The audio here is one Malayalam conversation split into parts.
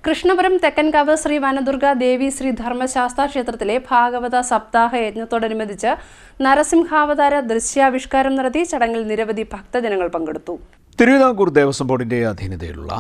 കൃഷ്ണപുരം തെക്കൻകാവ് ശ്രീ വനദുർഗ ദേവി ശ്രീ ധർമ്മശാസ്ത്ര ക്ഷേത്രത്തിലെ ഭാഗവത സപ്താഹ യജ്ഞത്തോടനുബന്ധിച്ച് നരസിംഹാവതാര ദൃശ്യാവിഷ്കാരം നടത്തി ചടങ്ങിൽ നിരവധി ഭക്തജനങ്ങൾ പങ്കെടുത്തു. തിരുവിതാംകൂർ ദേവസ്വം ബോർഡിന്റെ അധീനതയിലുള്ള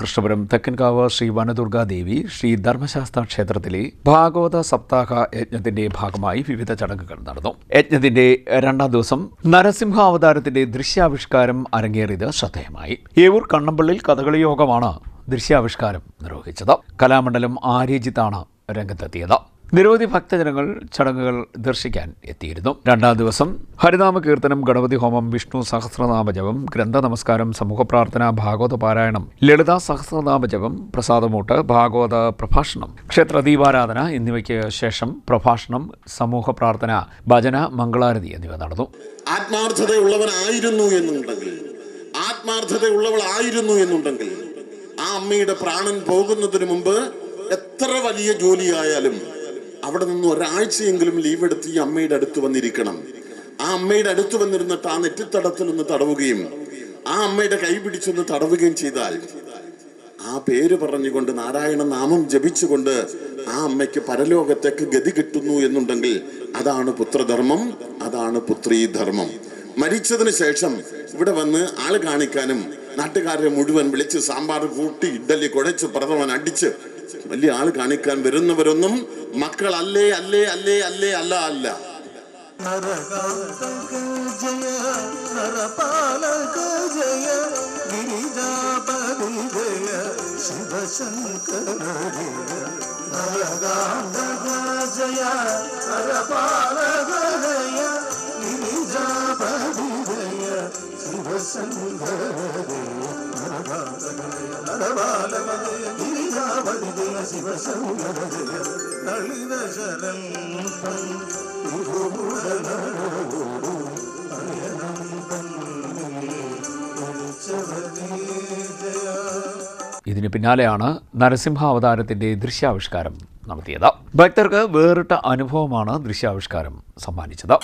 കൃഷ്ണപുരം തെക്കൻകാവ് ശ്രീ വനദുർഗ ദേവി ശ്രീ ധർമ്മശാസ്ത്ര ക്ഷേത്രത്തിലെ ഭാഗവത സപ്താഹ യജ്ഞത്തിന്റെ ഭാഗമായി വിവിധ ചടങ്ങുകൾ നടന്നു. യജ്ഞത്തിന്റെ രണ്ടാം ദിവസം നരസിംഹാവതാരത്തിന്റെ ദൃശ്യാവിഷ്കാരം അരങ്ങേറിയത് ശ്രദ്ധേയമായി. ഏവൂർ കണ്ണമ്പള്ളിൽ കഥകളി യോഗമാണ് ദൃശ്യാവിഷ്കാരം നിർവഹിച്ചത്. കലാമണ്ഡലം ആര്യജിത്താണ് രംഗത്തെത്തിയത്. നിരവധി ഭക്തജനങ്ങൾ ചടങ്ങുകൾ ദർശിക്കാൻ എത്തിയിരുന്നു. രണ്ടാം ദിവസം ഹരിനാമ കീർത്തനം, ഗണപതി ഹോമം, വിഷ്ണു സഹസ്രനാമജപം, ഗ്രന്ഥ നമസ്കാരം, സമൂഹ പ്രാർത്ഥന, ഭാഗവത പാരായണം, ലളിതാ സഹസ്രനാമജപം, പ്രസാദമൂട്ട്, ഭാഗവത പ്രഭാഷണം, ക്ഷേത്ര ദീപാരാധന എന്നിവയ്ക്ക് ശേഷം പ്രഭാഷണം, സമൂഹ പ്രാർത്ഥന, ഭജന, മംഗളാരതി എന്നിവ നടന്നു. ആത്മാർത്ഥതയുള്ളവളായിരുന്നു എന്നുണ്ടെങ്കിൽ ആ അമ്മയുടെ പ്രാണൻ പോകുന്നതിന് മുമ്പ് എത്ര വലിയ ജോലിയായാലും അവിടെ നിന്ന് ഒരാഴ്ചയെങ്കിലും ലീവ് എടുത്ത് ഈ അമ്മയുടെ അടുത്ത് വന്നിരിക്കണം. ആ അമ്മയുടെ അടുത്ത് വന്നിരുന്നിട്ട് ആ നെറ്റിത്തടത്തിൽ ഒന്ന് തടവുകയും ആ അമ്മയുടെ കൈ പിടിച്ചൊന്ന് തടവുകയും ചെയ്താൽ ആ പേര് പറഞ്ഞുകൊണ്ട് നാരായണ നാമം ജപിച്ചുകൊണ്ട് ആ അമ്മയ്ക്ക് പരലോകത്തേക്ക് ഗതി കിട്ടുന്നു എന്നുണ്ടെങ്കിൽ അതാണ് പുത്രധർമ്മം, അതാണ് പുത്രീധർമ്മം. മരിച്ചതിന് ശേഷം ഇവിടെ വന്ന് ആള് കാണിക്കാനും നാട്ടുകാരെ മുഴുവൻ വിളിച്ച് സാമ്പാർ കൂട്ടി ഇഡ്ഡലി കുഴച്ച് പ്രഥമൻ അടിച്ച് വലിയ ആള് കാണിക്കാൻ വരുന്നവരൊന്നും മക്കളല്ലേ അല്ലേ അല്ലേ അല്ലേ അല്ല അല്ല. ഇതിന് പിന്നാലെയാണ് നരസിംഹാവതാരത്തിന്റെ ദൃശ്യാവിഷ്കാരം നടത്തിയത്. ഭക്തർക്ക് വേറിട്ട അനുഭവമാണ് ദൃശ്യാവിഷ്കാരം സമ്മാനിച്ചത്.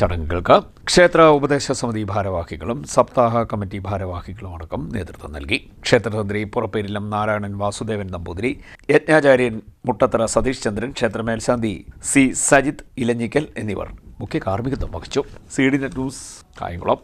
ചടങ്ങുകൾക്ക് ക്ഷേത്ര ഉപദേശ സമിതി ഭാരവാഹികളും സപ്താഹ കമ്മിറ്റി ഭാരവാഹികളും അടക്കം നേതൃത്വം നൽകി. ക്ഷേത്രതന്ത്രി പുറപ്പേരിലം നാരായണൻ വാസുദേവൻ നമ്പൂതിരി, യജ്ഞാചാര്യൻ മുട്ടത്തറ സതീഷ് ചന്ദ്രൻ, ക്ഷേത്ര മേൽശാന്തി സി സജിത് ഇലഞ്ഞിക്കൽ എന്നിവർ മുഖ്യ കാർമ്മികത്വം വഹിച്ചു. CDNet news Kayamkulam.